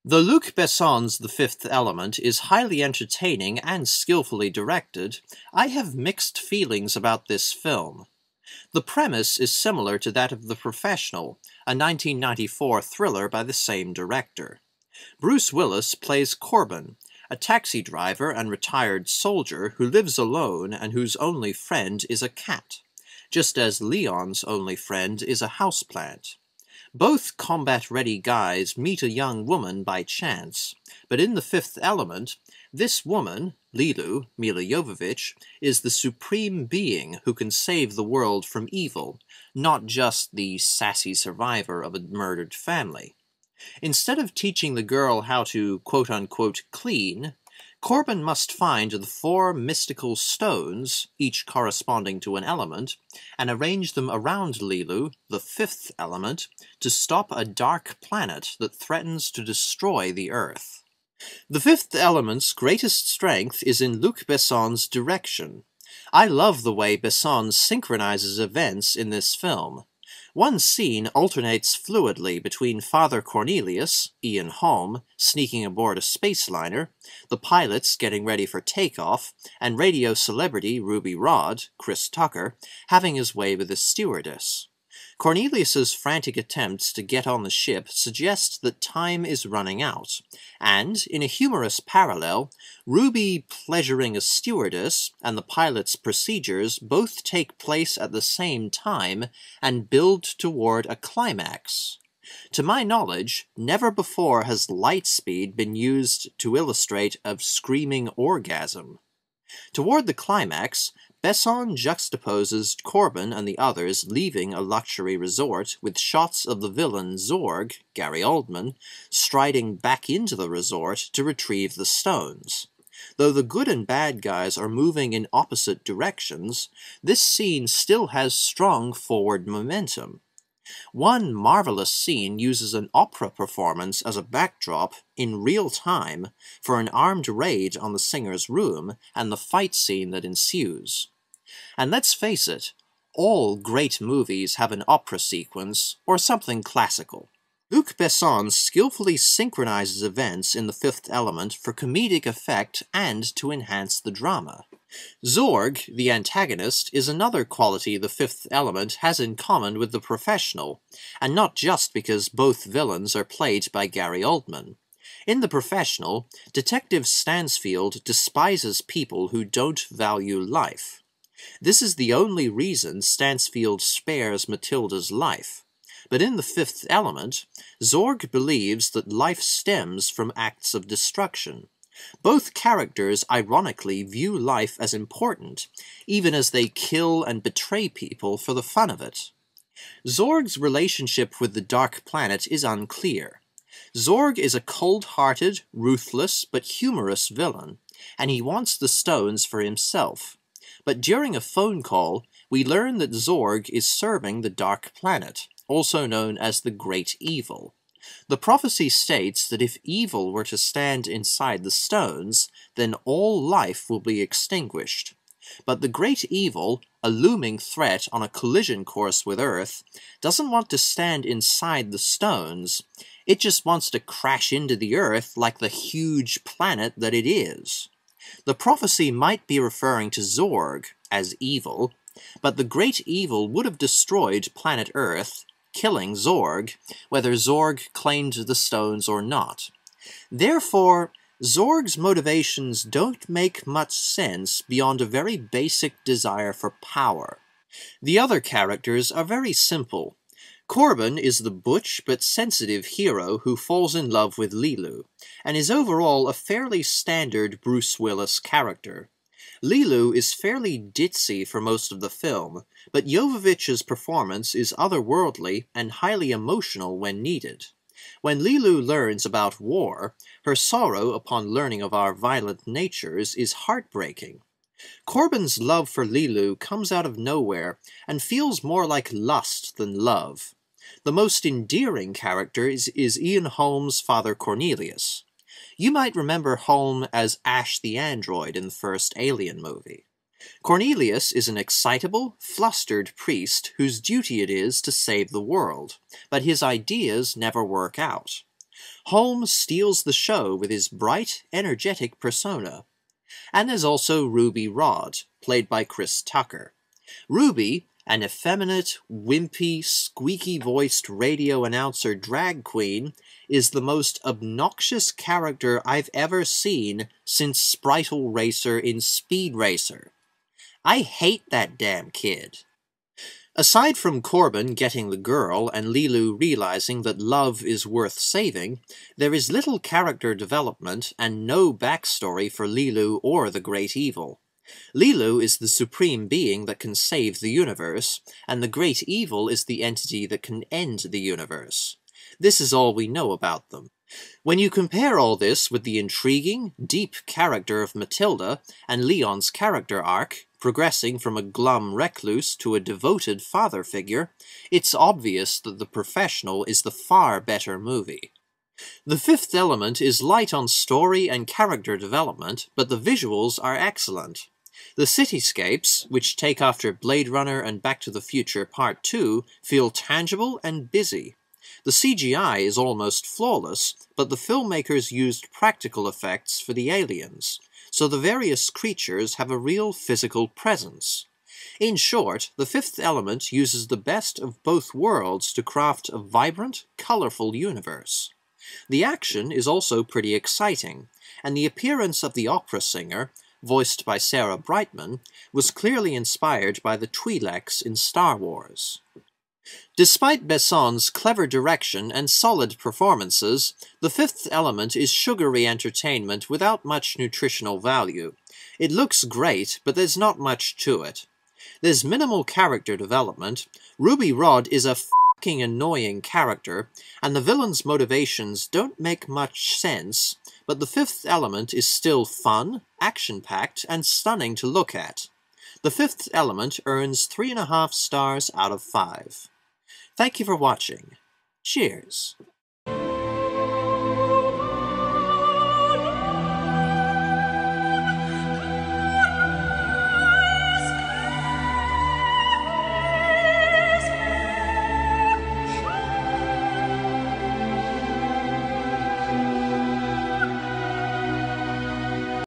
Though Luc Besson's The Fifth Element is highly entertaining and skillfully directed, I have mixed feelings about this film. The premise is similar to that of The Professional, a 1994 thriller by the same director. Bruce Willis plays Corbin, a taxi driver and retired soldier who lives alone and whose only friend is a cat, just as Leon's only friend is a houseplant. Both combat-ready guys meet a young woman by chance, but in The Fifth Element, this woman, Lilu, Mila Jovovich, is the supreme being who can save the world from evil, not just the sassy survivor of a murdered family. Instead of teaching the girl how to quote-unquote clean, Corbin must find the 4 mystical stones, each corresponding to an element, and arrange them around Lilu, the 5th element, to stop a dark planet that threatens to destroy the Earth. The 5th element's greatest strength is in Luc Besson's direction. I love the way Besson synchronizes events in this film. One scene alternates fluidly between Father Cornelius, Ian Holm, sneaking aboard a space liner, the pilots getting ready for takeoff, and radio celebrity Ruby Rhod, Chris Tucker, having his way with a stewardess. Cornelius's frantic attempts to get on the ship suggest that time is running out, and, in a humorous parallel, Ruby pleasuring a stewardess and the pilot's procedures both take place at the same time and build toward a climax. To my knowledge, never before has light speed been used to illustrate a screaming orgasm. Toward the climax, Besson juxtaposes Corbin and the others leaving a luxury resort with shots of the villain Zorg, Gary Oldman, striding back into the resort to retrieve the stones. Though the good and bad guys are moving in opposite directions, this scene still has strong forward momentum. One marvelous scene uses an opera performance as a backdrop in real time for an armed raid on the singer's room and the fight scene that ensues. And let's face it, all great movies have an opera sequence or something classical. Luc Besson skillfully synchronizes events in The Fifth Element for comedic effect and to enhance the drama. Zorg, the antagonist, is another quality The Fifth Element has in common with The Professional, and not just because both villains are played by Gary Oldman. In The Professional, Detective Stansfield despises people who don't value life. This is the only reason Stansfield spares Matilda's life. But in The Fifth Element, Zorg believes that life stems from acts of destruction. Both characters ironically view life as important, even as they kill and betray people for the fun of it. Zorg's relationship with the Dark Planet is unclear. Zorg is a cold-hearted, ruthless, but humorous villain, and he wants the stones for himself. But during a phone call, we learn that Zorg is serving the Dark Planet, also known as the Great Evil. The prophecy states that if evil were to stand inside the stones, then all life will be extinguished. But the Great Evil, a looming threat on a collision course with Earth, doesn't want to stand inside the stones. It just wants to crash into the Earth like the huge planet that it is. The prophecy might be referring to Zorg as evil, but the Great Evil would have destroyed planet Earth, killing Zorg, whether Zorg claimed the stones or not. Therefore, Zorg's motivations don't make much sense beyond a very basic desire for power. The other characters are very simple. Corbin is the butch but sensitive hero who falls in love with Lilu, and is overall a fairly standard Bruce Willis character. Lilu is fairly ditzy for most of the film, but Jovovich's performance is otherworldly and highly emotional when needed. When Lilu learns about war, her sorrow upon learning of our violent natures is heartbreaking. Corbin's love for Lilu comes out of nowhere and feels more like lust than love. The most endearing character is Ian Holm's Father Cornelius. You might remember Holm as Ash the android in the first Alien movie. Cornelius is an excitable, flustered priest whose duty it is to save the world, but his ideas never work out. Holmes steals the show with his bright, energetic persona. And there's also Ruby Rhod, played by Chris Tucker. Ruby, an effeminate, wimpy, squeaky-voiced radio announcer drag queen, is the most obnoxious character I've ever seen since Spritle Racer in Speed Racer. I hate that damn kid. Aside from Corbin getting the girl and Lilu realizing that love is worth saving, there is little character development and no backstory for Lilu or the Great Evil. Lilu is the supreme being that can save the universe, and the Great Evil is the entity that can end the universe. This is all we know about them. When you compare all this with the intriguing, deep character of Matilda and Leon's character arc, progressing from a glum recluse to a devoted father figure, it's obvious that The Professional is the far better movie. The Fifth Element is light on story and character development, but the visuals are excellent. The cityscapes, which take after Blade Runner and Back to the Future Part 2, feel tangible and busy. The CGI is almost flawless, but the filmmakers used practical effects for the aliens, so the various creatures have a real physical presence. In short, The Fifth Element uses the best of both worlds to craft a vibrant, colorful universe. The action is also pretty exciting, and the appearance of the opera singer, voiced by Sarah Brightman, was clearly inspired by the Twi'leks in Star Wars. Despite Besson's clever direction and solid performances, The Fifth Element is sugary entertainment without much nutritional value. It looks great, but there's not much to it. There's minimal character development, Ruby Rhod is a fucking annoying character, and the villain's motivations don't make much sense, but The Fifth Element is still fun, action-packed, and stunning to look at. The Fifth Element earns 3.5 stars out of 5. Thank you for watching. Cheers.